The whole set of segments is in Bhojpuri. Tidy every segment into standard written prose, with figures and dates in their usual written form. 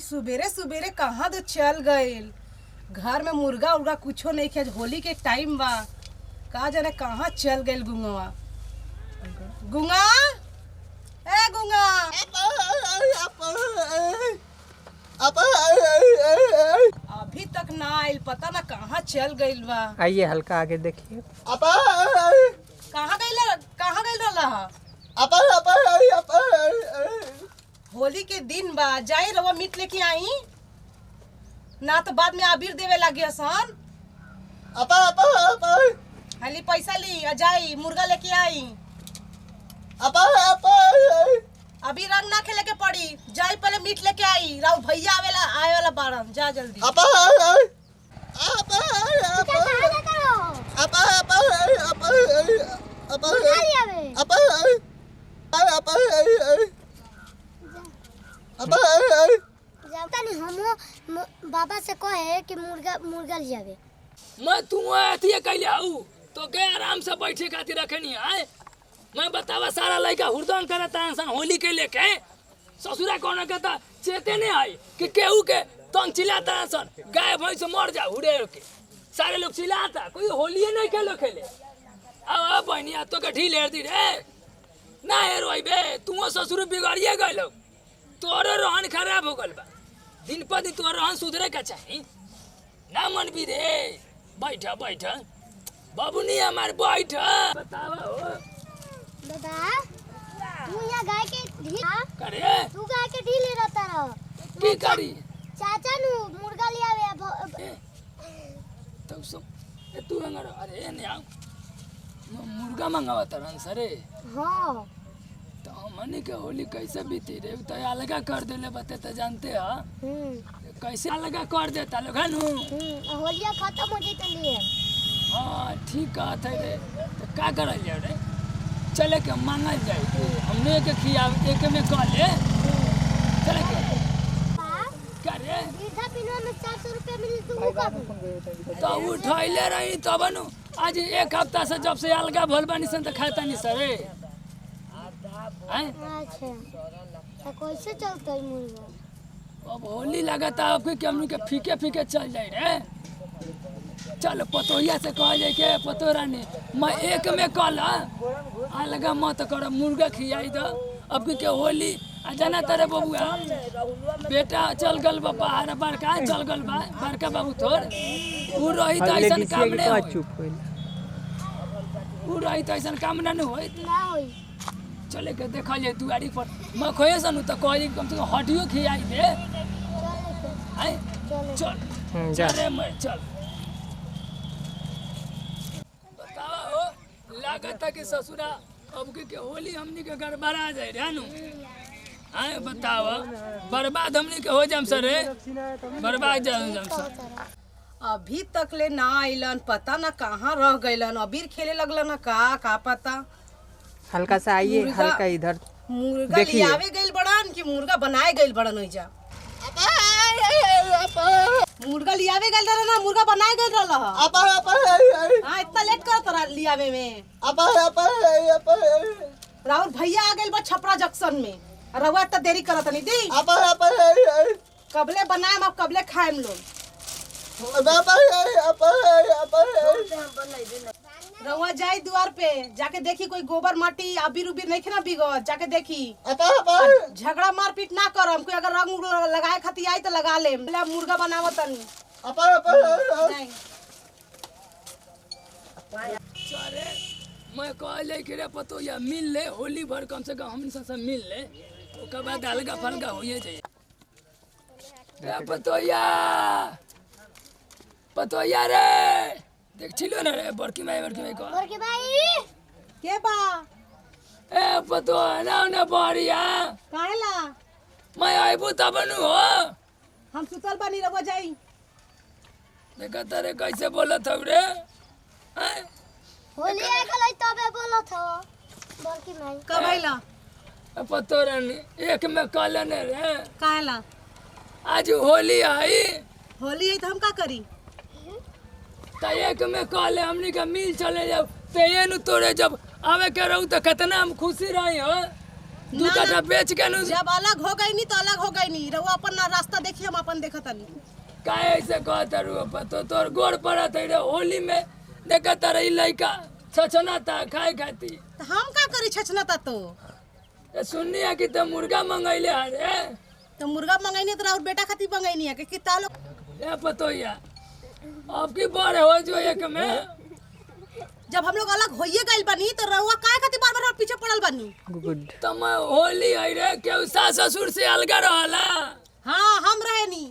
सुबेरे सुबेरे कहाँ तो चल गइल। घर में मुर्गा उर्गा कुछो नहीं खे, होली के टाइम बा। का जाने कहाँ चल गइल गुंगवा। गुंगा, ए गुंगा, अभी तक ना आइल, पता ना कहाँ चल गइल बा। आइए हल्का आगे देखिए। कहाँ गइल रहा? होली के दिन बा, जाई रवा मीट लेके आई ना तो बाद में आबिर देवे लागे सन। हाली पैसा ली आ जाई मुर्गा लेके आई। अभी रंग ना खेले के पड़ी, जाई पहले मीट लेके आई। राउ भैया आए वाला बारन, जा जल्दी। बाबा से कहे कि मुर्गा लियावे। मैं तू अथिए कैले आऊ तो के आराम से बैठे खातिर रखनी है। मैं बतावा सारा लड़का हुरदंग करता इंसान होली के लेके ससुरा कौन कहता चेते नहीं आई कि केहू के तंग चिल्लाता इंसान गाय भैंस मर जा उड़े के सारे लोग चिल्लाता, कोई होली नहीं खेले। अब बहनिया तो के ढील हेर दी रे ना हेर बे, तू ससुर बिगड़िए गए लोग, तोरो रहन खराब हो गल बा। दिन पर दिन तोर रहन सुधरे का चाहिए ना मन भी रे। बैठ बाबू नहीं हमार बैठ। बतावा हो दादा, तू यहाँ गाय के ढील करे, तू गाय के ढील रहता रहो की करी चाचा नु मुर्गा लियावे। तो सब तू अंगर अरे ने आ मुर्गा मंगावा तरन सरे। हां तो हमनी के होली कैसे बीती रे, तो अलगा कर देले बते तो जानते ह कैसे अलगा कर देता लोग हनु। होलिया खत्म हो जैते लिए। हां ठीक कहत है रे, तो का करल जाए रे, चले के मांगल जाए हमने के खिया एक में कह ले चले के करे। वृद्धा पिनवा में 400 रुपया मिली तू का तो उठैले रही तब नु आज एक हफ्ता से जब से अलगा भल बानी सन तो खाता नहीं सरे। अच्छा तो कैसे चलते मुर्गा? अब होली लगाता आपके कि हमनी के फीके चल जाए रे। चल पतोहिया से कह जाए के पतो रानी मैं एक में कल अलगा मत कर मुर्गा खियाई दो। अब के होली आ जाना तेरे बबुआ बेटा चल गल बा बाहर बड़का चल गल बा बड़का बाबू तोर उ रही तो ऐसन काम नहीं होई। चुप होइल उ रही तो ऐसन काम ना होई। ना होई चले के देखा जाए दुआरी पर मैं खोए सन तो कह कम से कम हड्डियों खियाई दे। आए चल जा अरे मैं चल बतावा हो लागत कि ससुरा अब के होली हमनी के गड़बड़ा जाए रे नु। आए बतावा बर्बाद हमनी के हो जाम सर रे, बर्बाद जाम सर। अभी तक ले ना आइलन, पता ना कहाँ रह गइलन। अबीर खेले लगलन का पता। हल्का सा आइए, हल्का इधर मुर्गा देखिए। लियावे गइल बड़न कि मुर्गा बनाए गइल बड़न ओइजा। मुर्गा लियावे गइल रहल ना, मुर्गा बनाए गइल रहल। हां इतना लेट करत रहा लियावे में। राहुल भैया आ गइल बा छपरा जंक्शन में, रवा त देरी करत नहीं दी। कबले बनाएम अब कबले खाएम लोग। रवा जाई द्वार पे जाके देखी कोई गोबर माटी अबीर उबीर नहीं खेना बिगड़, जाके देखी। झगड़ा मारपीट ना करम, कोई अगर रंग उंग लगाए खातिर आई तो लगा ले। मुर्गा बनावत तनी नहीं। अरे मैं कहले कि रे पतो या मिल ले होली भर कम से कम हमनी से मिल ले, ओकर बाद अलगा फलगा होइए जाए। रे पतोया रे देख छिलो ना रे बड़की माई को बड़के भाई के बा ए पतो ना बढ़िया काहेला मैं आइबू तब नु हो। हम सुतल बानी रवा जाई। देखा तारे कैसे बोलत हौ रे। होली आ गलै तबे बोलत हो बड़की भाई। कब आइला? पतो रानी एक में कहले रे काहेला? आज होली आई। होली है तो हम का करी? तो एक में कहले हमनी के मिल चले जाओ ते नु तोरे जब आवे के रहू तो कितना हम खुशी रही हो। दू कट्ठा बेच के नु जब अलग हो गई नी तो अलग हो गई नी रहुआ अपन ना रास्ता देखिए हम अपन देखत नहीं काहे ऐसे कहता रू पतो तोर गोड़ पड़त है रे होली में देखत रही लइका छछना ता खाए खाती तो हम का करी छछनता तो सुननी है कि तो मुर्गा मंगैले हरे तो मुर्गा मंगाई तो और बेटा खाती मंगाई है कि कितना लोग ए पतोया अब की बार हो जो एक में जब हम लोग अलग होइए गइल बनी तो रहुआ काहे खाती बार-बार पीछे पड़ल बनी गुड तम होली है रे केहू सास ससुर से अलगा रहला हाँ हम रहे नी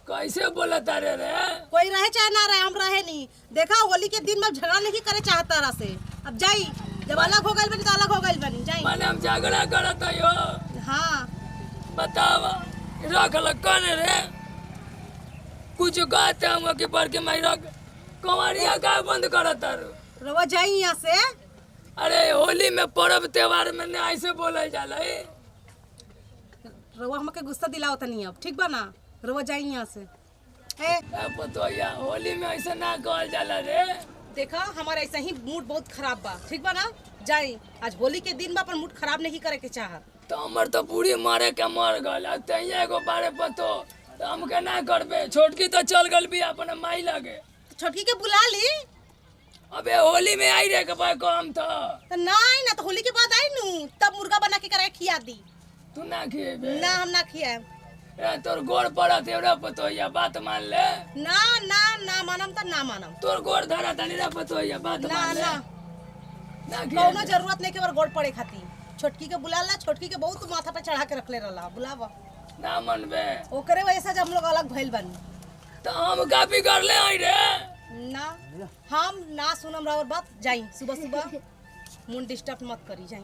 कैसे बोला तारे रे कोई रहे चाहे ना रहे हम रहे नहीं देखा होली के दिन में झगड़ा नहीं करे चाहता रहा से अब जाई जब अलग हो गइल बनी तो अलग हो गइल बनी जाई माने हम झगड़ा करत हो हाँ बतावा रख ल कने रे कुछ कहते हम के पर के मैं रख कमारिया का बंद करत रू रहुआ जाई यहाँ से अरे होली में पर्व त्योहार में नहीं ऐसे बोला जाला है रहुआ हमके गुस्सा दिलावत नहीं अब ठीक बा ना रहुआ जाई यहाँ से ए पतोया होली में ऐसे ना कहल जाला रे देखा हमारा ऐसा ही मूड बहुत खराब बा ठीक बा ना जाई आज होली के दिन बा पर मूड खराब नहीं करे के चाहत तो हमर तो पूरी मारे के मर गल अब तैया एगो बारे पतो तो हमके ना करबे छोटकी तो चल गल भी अपन माई लगे छोटकी के बुला ली अबे होली में आई रे के भाई काम था तो नहीं ना तो होली के बाद आई नू तब मुर्गा बना के करे खिया दी तू ना खिएबे ना हम ना खियाए ए तोर गोड़ पड़त एवरा पतोया बात मान ले ना ना ना मानम तो ना मानम तोर गोड़ धरा तनी रे पतोया बात ना मान ले ना ना कौनो खिएबे जरूरत नहीं के बार गोड़ पड़े खाती छोटकी के बुला ला छोटकी के बहुत माथा पे चढ़ा के रखले रहला बुलावा ना मनबे ओकरे वजह से हम लोग अलग भइल बनी तो हम का बिगड़ ले आई रे ना हम ना सुनम रावर बात जाई सुबह सुबह मूड डिस्टर्ब मत करी जाई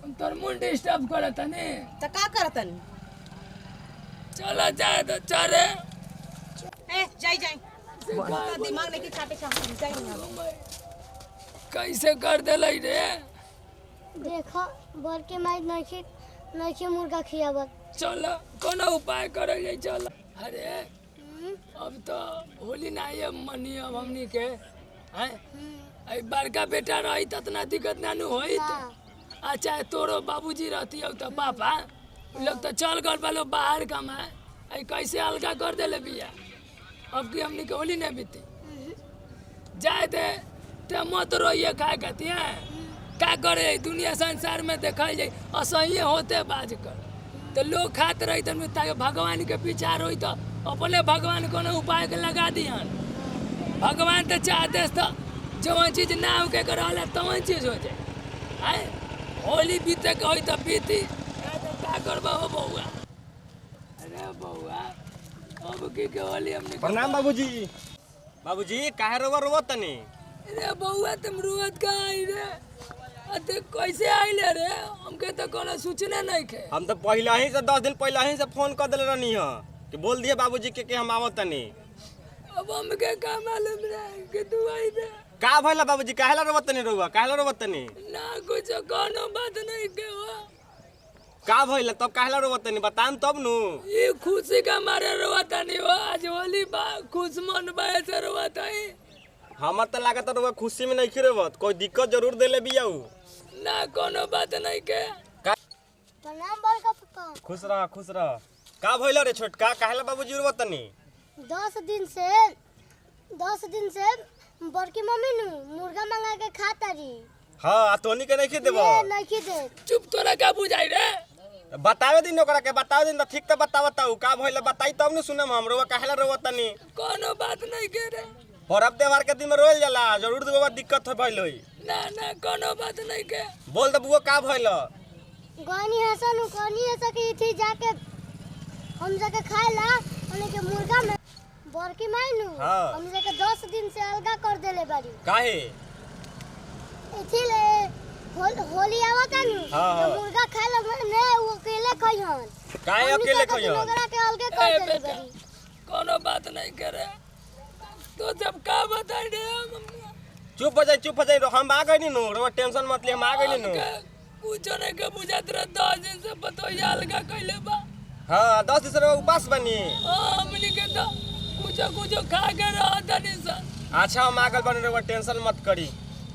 हम तोर मुंड डिस्टर्ब करत ने तो का करतन चला जाए तो चले ए जाई जाई दिमाग नहीं के चाटे चाहत जाई ना कैसे कर देलै रे देखो बर के माई नइखे मुर्गा खियावत चल कोनो उपाय करे जाए चल अरे अब तो होली ना ये मनी अब हमनी के हैं आई बड़का बेटा रही त इतना दिक्कत ना नु होई अच्छा तोरो बाबूजी रहती हो तो पापा लोग तो चल गल बालो बाहर कमाए आई कैसे अलगा कर देले बिया अब की हमनी के होली नहीं बीती जाए दे ते मत रोइए खाए कहती है का करे दुनिया संसार में देखल जाए असह्य होते बाज कर तो लोग खात रही तो ताकि भगवान के विचार होई तो अपने भगवान को उपाय के लगा दिहन भगवान तो चाहते तो जवन चीज ना हो के रहला तवन चीज हो जाए आए होली बीते के होई तो बीती का करबा हो बउआ अरे बउआ अब के होली हमने प्रणाम बाबूजी बाबूजी काहे रोवत तनी अरे बउआ तुम रुवत का आई रे अते कैसे आइले रे हमके तो कोनो सूचना नहीं के हम तो पहले ही से 10 दिन पहले ही से फोन कर देले रहनी ह कि बोल दिए बाबूजी के हम आवत तनी अब हमके का मालूम रे कि तू आई रे का भइला बाबूजी काहेला रोवत तनी रोवा काहेला रोवत तनी ना कुछ कोनो बात नहीं के हो का भइला तब काहेला रोवत तनी बताम तब नु ये खुशी का मारे रोता नहीं हो आज होली बा खुश मन बा से रोता है हमर त लागत रोवा खुशी में नहीं रोवत कोई दिक्कत जरूर देले बियाऊ ना कोनो बात नहीं के प्रणाम बड़का पापा खुश रह का भइला रे छोटका काहेला बाबूजी रोवत तनी 10 दिन से बड़की मम्मी नु मुर्गा मंगा के खाता रही हां आ तोनी के नहीं देबो नहीं दे चुप तोरा का बुझाई रे बतावे दिन ओकरा के बतावे दिन त ठीक त बतावताऊ का भइला बताई तब नु सुनम हम रोवा काहेला रोवत तनी कोनो बात नहीं के रे पर्व त्योहार के दिन में रोल जाला जरूर तो दिक्कत हो भइल होई ना कोनो बात नहीं के बोल द बुआ का भइल गनी हसन कनी हस की थी जाके हम जाके खाएला उन्हें के मुर्गा में बड़की माई नु हाँ। हम जाके 10 दिन से अलगा कर देले बारी काहे इथिले होली आवता नु हाँ। तो मुर्गा खाएला ने वो अकेले खइहन काहे अकेले खइहन ओकरा के अलगे ए कर देले बेटा बारी कोनो बात नहीं करे तो जब का बताई रे मम्मी चुप हो जाई हम आ गइनी नु रो टेंशन मत ले हम आ गइनी नु कुछ नहीं के बुझात रह 10 दिन से पतो अलगा कइले बा हां 10 दिन से उपास बनी हमनी के तो कुछ खा के रहत नहीं सा अच्छा हम आ गल बनी रो टेंशन मत करी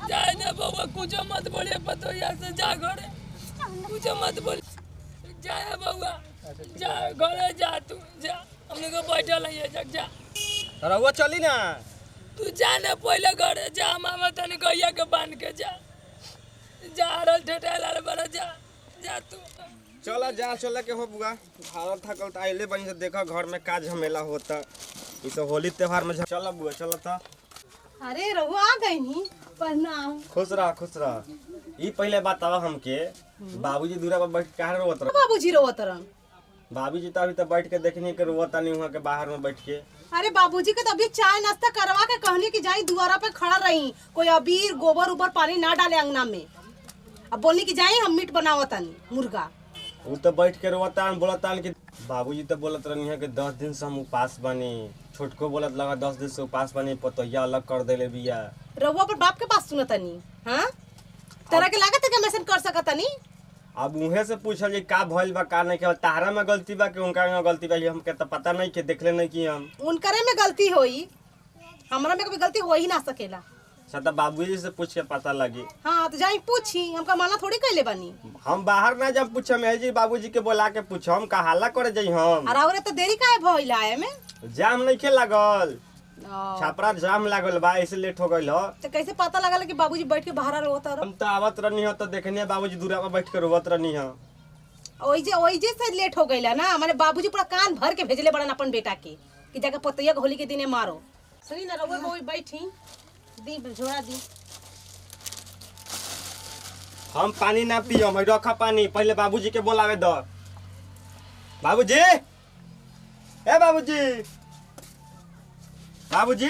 जाए ना बाबा कुछ मत बोले पतो से जा घरे कुछ मत बोल। जा बउआ, जा घरे जा, तू जा, हमने को बैठल है जा जा। रहुआ चली ना। तू जा ना पहले घरे जा, मामा तने गैया के बांध के जा। जा रल ठेठेला बड़ा जा जा तू। चला जा चला के हो बुआ, भारत थकल त आइले बनी से देखा घर में का झमेला होता। ई सब होली त्योहार में चला बुआ चला था। अरे रहुआ आ गई नी, प्रणाम। खुश रह। ई पहले बतावा हमके, बाबूजी दूरा पर बैठ के काहे रोवत रह? बाबूजी रोवत रहन। बाबूजी तो अभी तक बैठ के देखनी के रोवता नहीं वहाँ के बाहर में बैठ के। अरे बाबूजी के तो अभी चाय नाश्ता करवा के कहनी कि जाई दुआरा पे खड़ा रही, कोई अबीर गोबर ऊपर पानी ना डाले अंगना में। अब बोलनी कि जाई हम मीट बनावतनी मुर्गा। वो तो बैठ के रोवता बोलता कि बाबूजी तो बोलत रहनी है कि 10 दिन से हम उपास बनी। छोटको बोलत लगा 10 दिन से उपास बनी, पतोहिया अलग कर देले बिया। रहुआ पर बाप के पास सुनतनी, हाँ तरह के लागत है कि मैसेज कर सकतनी। अब उहे से पूछल जी का भइल बा का नहीं के, तारा में गलती बा कि उनका में गलती बा, ये हमके तो पता नहीं के, देखले नहीं कि हम। उनकरे में गलती होई, हमरा में कभी गलती हो ही ना सकेला। सदा बाबूजी से पूछ के पता लगी। हाँ तो जाई पूछी, हमका माना थोड़ी कैले बनी। हम बाहर ना जब पूछम है जी बाबूजी के बोला के पूछम का हल्ला करे जाई हम। अरे औरे तो देरी काहे भइल आए में? जाम नहीं के लागल, छापरा जाम लागल बा, ऐसे लेट हो गइल हो। तो कैसे पता लगल कि बाबूजी बैठ के बाहर रोता रहो? हम तो आवत रहनी हो तो देखनी बाबूजी दूरा पर बैठ के रोवत रहनी हो। ओइजे से लेट हो गइला ना, माने बाबूजी पूरा कान भर के भेजले बड़न अपन बेटा के कि जाके पतैया के होली के दिने मारो। सुनी ना रहुआ कोई बैठी दी झोरा दी। हम पानी ना पियम, रखा पानी, पहले बाबूजी के बोलावे दो। बाबूजी, ए बाबूजी, बाबूजी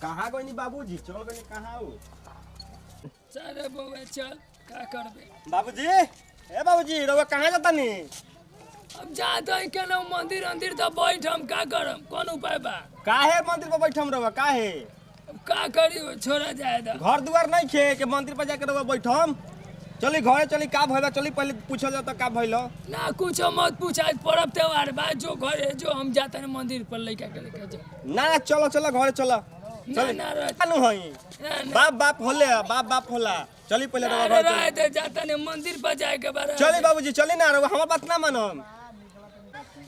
कहाँ गइनी? बाबूजी चल गइनी कहाँ हो? चल बउआ चल, का करबे? बाबूजी, ए बाबूजी रउआ कहाँ जातानी? अब जाता है केना मंदिर अंदिर तो बैठ, हम का करम? कौन उपाय बा? काहे मंदिर पर बैठम रउआ? काहे? अब का करी हो, छोड़ा जाए दा। घर दुआर नहीं खे के मंदिर पर जाके रउआ बैठम? चली घरे चली, का भइल? चली पहले पूछल जाता का भइल? ना कुछ मत पूछ, आज पर्व त्योहार बा, जो घरे जो हम जाते हैं मंदिर पर लइका के लेके जा। ना चलो चलो घरे चलो। ना ना रह कानू हई बाप बाप होले, बाप बाप होला। चली पहले रउआ घर चली। दे जाता है मंदिर पर जाए के बारे। चली बाबूजी चली ना, रउआ हमर बात ना मानम।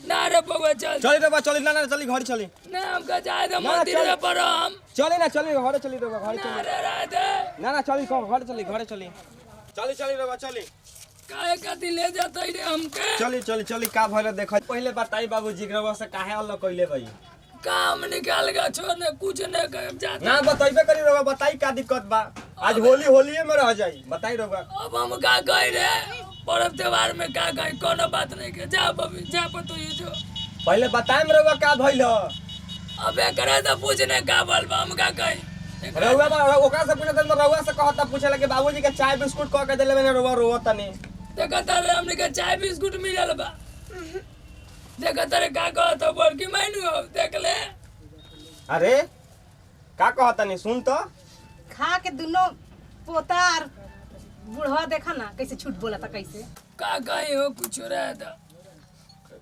ना रे बउआ चल। चली रउआ चली, ना ना चली घर चली। ना हमका जाए दे ना, मंदिर चल। पर हम। चली ना चली घरे चली रउआ घरे ना चली। रे रह दे। ना ना चली घर चली, घरे चली। चली चली रउआ चली। काहे खातिर ले जाता रे हमके? चली चली चली का भइल देख। पहले बताई बाबूजी रउआ से काहे अलग कइले भाई? काम निकाल के छोड़ने कुछ नहीं कर जाता। ना बताइबे करी रउआ, बताई का दिक्कत बा? आज होलिए में रह जाई, बताई रउआ। अब हम का कह रे पर्व त्योहार में का कह, कोनो बात नहीं के। जा बबी जा पर, तो ये जो पहले बताएम रउआ का भइल। अब एकरा से पूछने का बोल, हम का कह? रउआ बा ओकरा से पूछत त रउआ से कहता पूछे लगे बाबूजी के चाय बिस्कुट कह के देले मैंने रउआ रोवत तनी। देखता रे हमने के चाय बिस्कुट मिलल बा। देखता रे का कहत बोल कि मैनू हो देख ले। अरे का कहता नहीं सुन तो। खा के दोनों पोता और बूढ़वा देखा ना कैसे झूठ बोला था कैसे। का कही हो कुछ रह दा।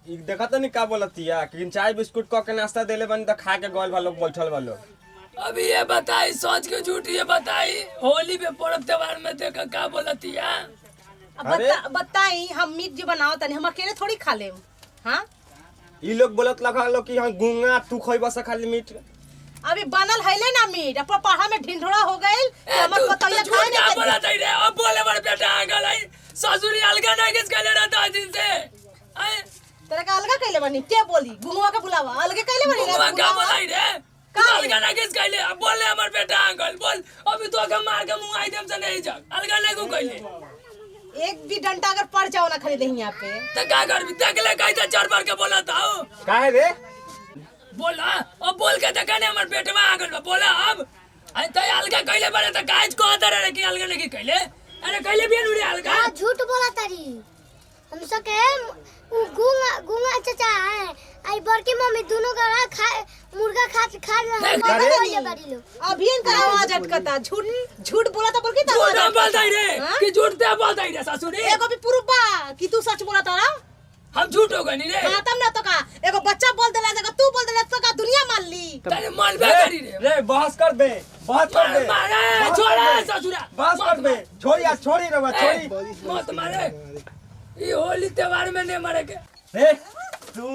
ई देखत नहीं का बोलतिया कि चाय बिस्कुट कह के नाश्ता देले बनी त खा के गइल बा लोग, बैठल बा लोग। अभी ये बताई सोच के झूठ, ये बताई होली पे पर्व त्योहार में देख का बोलतिया। अब बताई हम मीट जो बनाओ तनी हम अकेले थोड़ी खा लेम। हाँ ई लोग बोलत लगा लो कि हां गुंगा तू खइबा से खाली मीट। अभी बनल हैले ना मीट, अपन पढ़ा में ढिंढोरा हो गइल, हमर पतैया खाए क्या नहीं बोला तई रे? अब बोले बड़ बेटा आ गई ससुरी अलगा नहीं किस कहले रहता दिन से। आए तेरे का अलगा कैले बनी के बोली? गुंगवा के बुलावा अलगे कैले बनी रे? गुंगवा का बोलाई रे? अलगा नहीं किस कहले? अब बोले हमर बेटा आ गई बोल, अभी तो के मार के मुंह आइटम से नहीं जा। अलगा नहीं को कहले एक भी डंडा अगर पड़ जाओ ना खरीदे यहाँ पे तो का कर भी देख ले कैसे चार बार के बोला था। काहे रे? बोला अब बोल के देखा ने हमर पेटवा आ गइल बा। बोला अब आई त अलगा कइले बारे त काज को दरे रे कि अलगा नहीं कइले? अरे कइले बिन उड़े अलगा। झूठ बोला तारी हम सके गुंगा चाचा है आई बड़की मम्मी दोनों का मुर्गा खा लो। अभी इनका आवाज अटकता। झूठ बोला था बोल के झूठ बोलता रे कि झूठ ते बोलता रे ससुरी। एगो भी प्रूफ बा कि तू सच बोला तारा? हम झूठ हो गए नी रे। हां तब ना तो का एगो बच्चा बोल देला जगह तू बोल देला तो का दुनिया मान ली। तने मान बे करी रे बहस कर दे, बहस कर दे। मारे छोड़ा ससुरा बहस कर दे। छोड़ी रे छोड़ी मत मारे। ये होली त्योहार में नहीं मरे के ए तू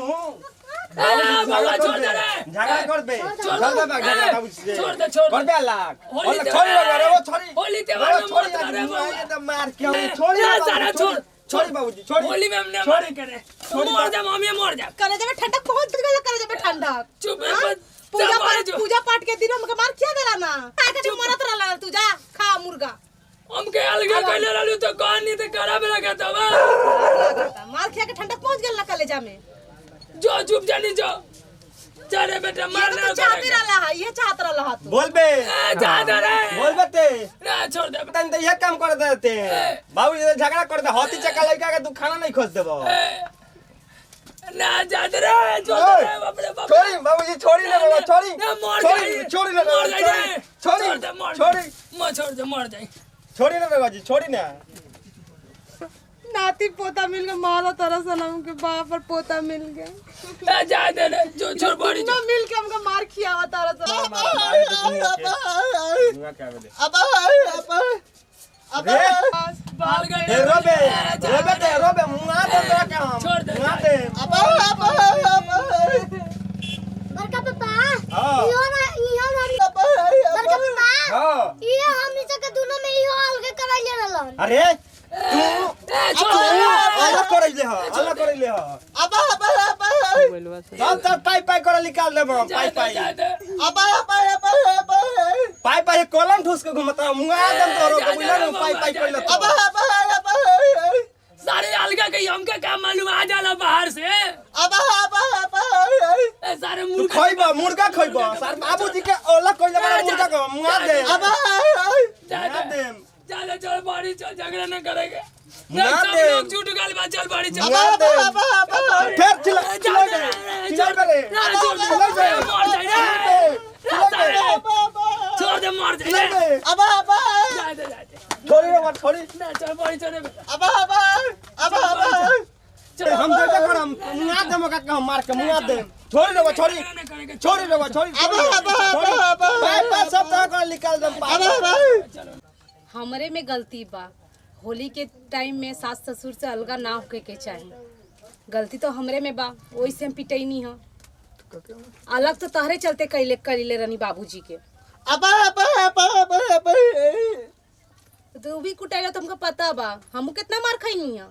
बाबा छोड़ दे रे झगड़ा कर बे छोड़ दे बा झगड़ा बाबू से छोड़ दे छोड़ कर दे बे लाख होली छोड़ी रे वो छोड़ी होली त्योहार में छोड़ी मत रे बाबा एकदम मार के छोड़ी सारा छोड़ छोड़ी बाबूजी छोड़ी होली में हमने मरे करे मर जा मम्मी मर जा करे जब ठंडक पहुंच गई करे जब ठंडक चुप हाँ? रे पूजा पाठ के दिन हमके मार किया देला ना काहे के मरत रहला तू जा खा मुर्गा हमके अलगा कइले रहलू तो कहानी ते खराब लगा तब मार खिया के ठंडक पहुंच गेल ना कलेजा में जो चुप जानी जो जा रे बेटा ये मारना तो चाहते रहला है ये चाहत रहला है तू बोल बे जा दे रे बोल बे ते रे छोड़ दे तन तो ये काम कर देते बाबूजी से झगड़ा कर दे हाथी चक्का लड़का के तू खाना नहीं खोज देबो ना जा दे रे छोड़ दे रे बाप रे बाप छोड़ी बाबूजी छोड़ी ले बाबा छोड़ी ना मर छोड़ी जाए छोड़ी ले बाबा छोड़ी छोड़ी मर जाए छोड़ी ना बाबूजी छोड़ी ना नाती पोता मिल के मारा तरह सलाम के बाप और पोता मिल गए जा दे रे जो छोड़ बड़ी ना मिल के हमका मार खियावा तरह बाल गए रोबे रोबे मुंगा दे तोरा के हम छोड़ दे। मुंगा दे बड़का पापा हां बड़का पापा हां ये हमनी के दोनों में इहो अलग कराइले रहलन अरे तू अलग कर ले हो अलग कर ले हो मोबाइलवा से तब पाई पाई कर निकाल दे पाई पाई पाई पाई कॉलम ठूस के घुमता मुंगा दम तोरो को बुला न पाई पाई कर ले सारे अलगा गई हमके क्या मालूम आ जाला बाहर से सारे तू मुर्गा खइबा मुर्गा खइबा सर बाबूजी के अलग कर ले मुर्गा को मुंगा दे मुंगा दे चल चल बाड़ी चल झगड़ा न करेंगे मुंगा सब दे लोग झूठ गाल बात चल बाड़ी चल मुंगा दे फिर चिल्ला रे छोड़ दे मर जाए छोड़ी रे मत छोड़ी चल बाड़ी चल हम जैसे कर हम मुंगा दे मका के हम मार के मुंगा दे छोड़ी रे छोड़ी छोड़ी रे छोड़ी पाई पाई सब तरह कर निकाल दम हमरे में गलती बा होली के टाइम में सास ससुर से अलगा ना होके के चाहिए गलती तो हमरे में बा वही से हम पिटैनी ह अलग तो तहरे चलते कइले रनी बाबूजी के तो भी कुटाइला तुमको पता बा हमू कितना मार खइनी है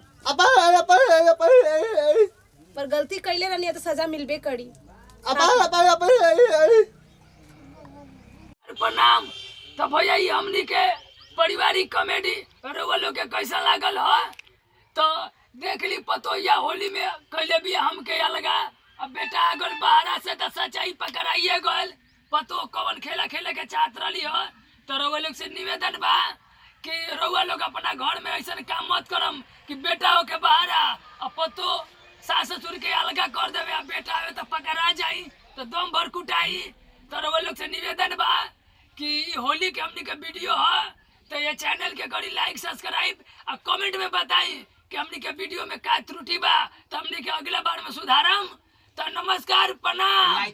पर गलती कइले रनी है तो सजा मिलबे करी प्रणाम तो भैया ये हमनी के पारिवारिक कॉमेडी रउआ लोग के कैसा लागल हो तो देख ली पतोहिया होली में कैले भी हमके अलगा अब बेटा अगर बाहर से तो सच्चाई पकड़ाइए गल पतो कौन खेला खेले के चाहत रही हो तो रउआ लोग से निवेदन बा कि रउआ लोग अपना घर में ऐसा काम मत करम कि बेटा हो के बाहर आ पतो सास ससुर के अलगा कर देवे आ बेटा आवे तो पकड़ा जाई तो दम भर कुटाई तो रउआ लोग से निवेदन बा कि होली के हमनी के वीडियो है तो ये चैनल के करी लाइक सब्सक्राइब और कमेंट में बताई कि हमनी के वीडियो में का त्रुटि बा तो हमनी के अगला बार में सुधारम तो नमस्कार प्रणाम